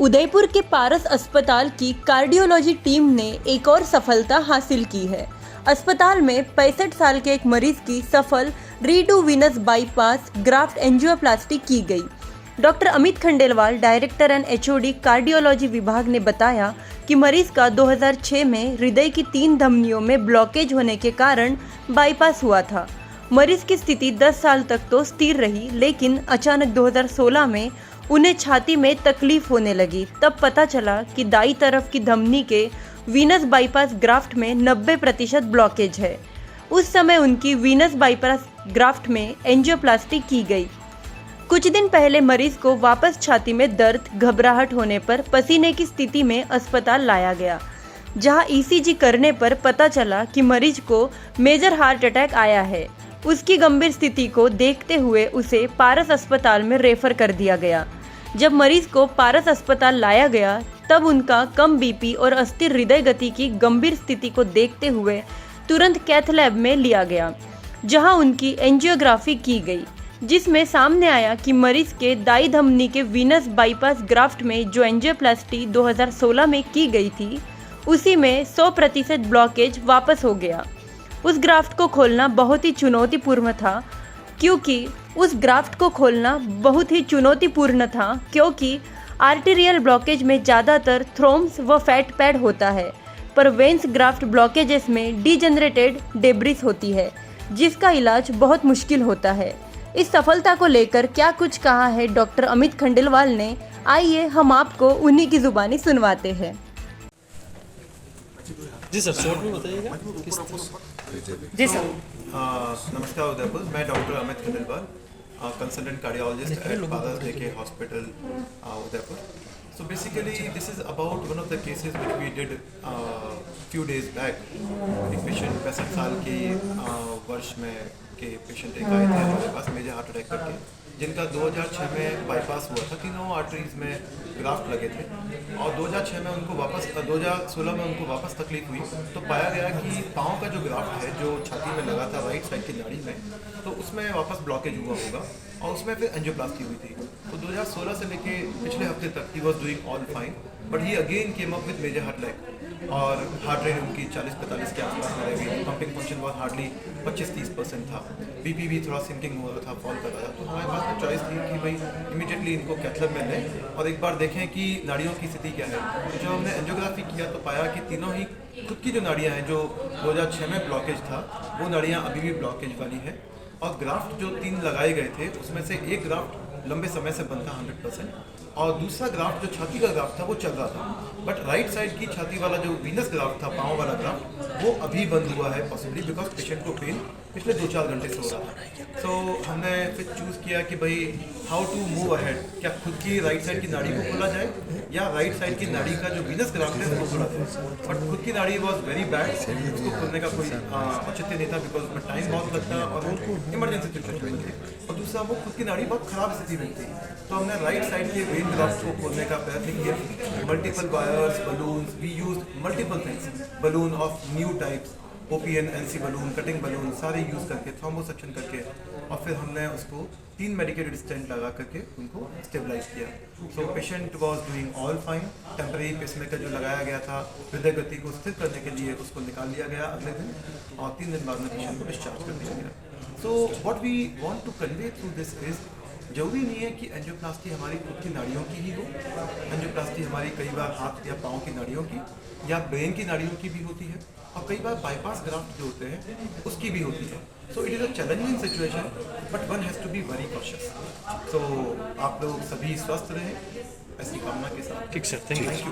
उदयपुर के पारस अस्पताल की कार्डियोलॉजी टीम ने एक और सफलता हासिल की है। अस्पताल में 65 साल के एक मरीज की सफल redo Venus bypass graft angioplasty की गई। Doctor Amit Khandelwal, director and HOD cardiology विभाग ने बताया कि मरीज का 2006 में हृदय की 3 धमनियों में ब्लॉकेज होने के कारण बाईपास हुआ था। मरीज की स्थिति 10 साल तक तो स्थिर रही, लेकिन अचानक 2016 में उन्हें छाती में तकलीफ होने लगी। तब पता चला कि दाईं तरफ की धमनी के वीनस बाईपास ग्राफ्ट में 90% ब्लॉकेज है। उस समय उनकी वीनस बाईपास ग्राफ्ट में एंजियोप्लास्टी की गई। कुछ दिन पहले मरीज को वापस छाती में दर्द, घबराहट होने पर पसीने की स्थिति में अस्पताल लाया गया, जहां ईसीजी करने पर पता चला कि मरीज को मेजर हार्ट अटैक आया है। उसकी गंभीर स्थिति को देखते हुए उसे पारस अस्पताल में रेफर कर दिया गया। जब मरीज को पारस अस्पताल लाया गया, तब उनका कम बीपी और अस्थिर हृदय गति की गंभीर स्थिति को देखते हुए तुरंत कैथ लैब में लिया गया, जहां उनकी एंजियोग्राफी की गई, जिसमें सामने आया कि मरीज के दाई धमनी के वीनस बाईपास ग्राफ्ट में जो एंजियोप्लास्टी 2016 में की गई थी, उसी में 100% ब्लॉकेज वापस हो गया। उस ग्राफ्ट को खोलना बहुत ही चुनौतीपूर्ण था, क्योंकि आर्टेरियल ब्लॉकेज में ज़्यादातर थ्रोम्स व फैट पैड होता है, पर वेन्स ग्राफ्ट ब्लॉकेजेस में डीजनरेटेड डेब्रिस होती है, जिसका इलाज बहुत मुश्किल होता है। इस सफलता को लेकर क्या कुछ कहा है डॉक्टर अमित खंडेलवाल ने, आइए हम आपको उन्हीं की जुबानी सुनवाते हैं। जी सर, शॉर्ट में बताइएगा। जी सर। नमस्कार उदयपुर, मैं doctor Amit Khandelwal, consultant cardiologist at Paras JK hospital Udaipur. So basically this is about one of the cases which we did few days back। एक पेशेंट 65 साल के वर्ष में के पेशेंट एक आए थे हमारे पास मेजर हार्ट अटैक करके, जिनका 2006 में बाईपास हुआ था। तीनों आर्टरीज में ग्राफ्ट लगे थे और 2006 में उनको वापस 2016 में उनको वापस तकलीफ हुई, तो पाया गया कि पाँव का जो ग्राफ्ट है जो छाती में लगा था राइट साइड की नाड़ी में, तो उसमें वापस ब्लॉकेज हुआ होगा और उसमें फिर एंजियोप्लास्टी हुई थी। तो 2016 से लेके पिछले हफ्ते तक ही was doing all fine, but he again came up with major heart attack और हार्ट रेट उनकी 40-45 के आसपास में रह गई। पंपिंग फंक्शन बहुत हार्डली 25-30% था। बीपी भी थोड़ा सिंकिंग हो रहा था, फॉल कर रहा था। तो हमारे पास चॉइस थी कि भाई इमीडिएटली इनको कैथ लैब में लें और एक बार देखें कि नाड़ियों की स्थिति क्या है। तो जब हमने एंजियोग्राफी किया तो पाया कि तीनों ही खुद की जो नाड़ियाँ हैं, जो 2006 में ब्लॉकेज था, वो नाड़ियाँ अभी भी ब्लॉकेज वाली है। और ग्राफ्ट जो 3 लगाए गए थे, उसमें से एक ग्राफ्ट लंबे समय से बनता 100% और दूसरा ग्राफ्ट जो छाती का ग्राफ्ट था वो चल रहा था, बट राइट साइड की छाती वाला जो वीनस ग्राफ्ट था, पाँव वाला ग्राफ्ट, वो अभी बंद हुआ है, पॉसिबली बिकॉज पेशेंट को पेन पिछले 2-4 घंटे से हो रहा था। सो हमने फिर चूज़ किया कि भाई हाउ टू मूव अहेड, क्या खुद की राइट साइड की नाड़ी को खोला जाए या राइट साइड की नाड़ी का जो वीनस ग्राफ्ट है उसको खोला जाए। बट खुद की नाड़ी वॉज वेरी बैड, उसको खोलने का कोई औचित्य नहीं था, बिकॉज उसमें टाइम बहुत लगता और वो इमरजेंसी सिचुएशन थी, और दूसरा वो खुद की नाड़ी बहुत खराब स्थिति में थी। तो हमने राइट साइड के वेन ग्राफ्ट को खोलने का प्रयत्न किया। Multiple wires, balloons, we use multiple things, balloon of new types, OPN, NC balloon, cutting balloon, सारे यूज़ करके थ्रोम्बोसेक्शन करके, और फिर हमने उसको 3 मेडिकेटेड स्टेंट लगा करके उनको स्टेबलाइज किया। So patient was doing all fine. Temporary pacemaker जो लगाया गया था हृदय गति को स्थिर करने के लिए, उसको निकाल लिया गया अगले दिन और 3 दिन बाद में पेशेंट को डिस्चार्ज कर दिया गया। So what we want to convey through this is, जरूरी नहीं है कि एंजियोप्लास्टी हमारी खुद की नाड़ियों की ही हो। एंजियोप्लास्टी हमारी कई बार हाथ या पाँव की नाड़ियों की या ब्रेन की नाड़ियों की भी होती है, और कई बार बाईपास ग्राफ्ट जो होते हैं उसकी भी होती है। So it is a challenging situation, but one has to be very cautious. So आप लोग सभी स्वस्थ रहें, ऐसी कामना के साथ। ठीक सर, थैंक यू।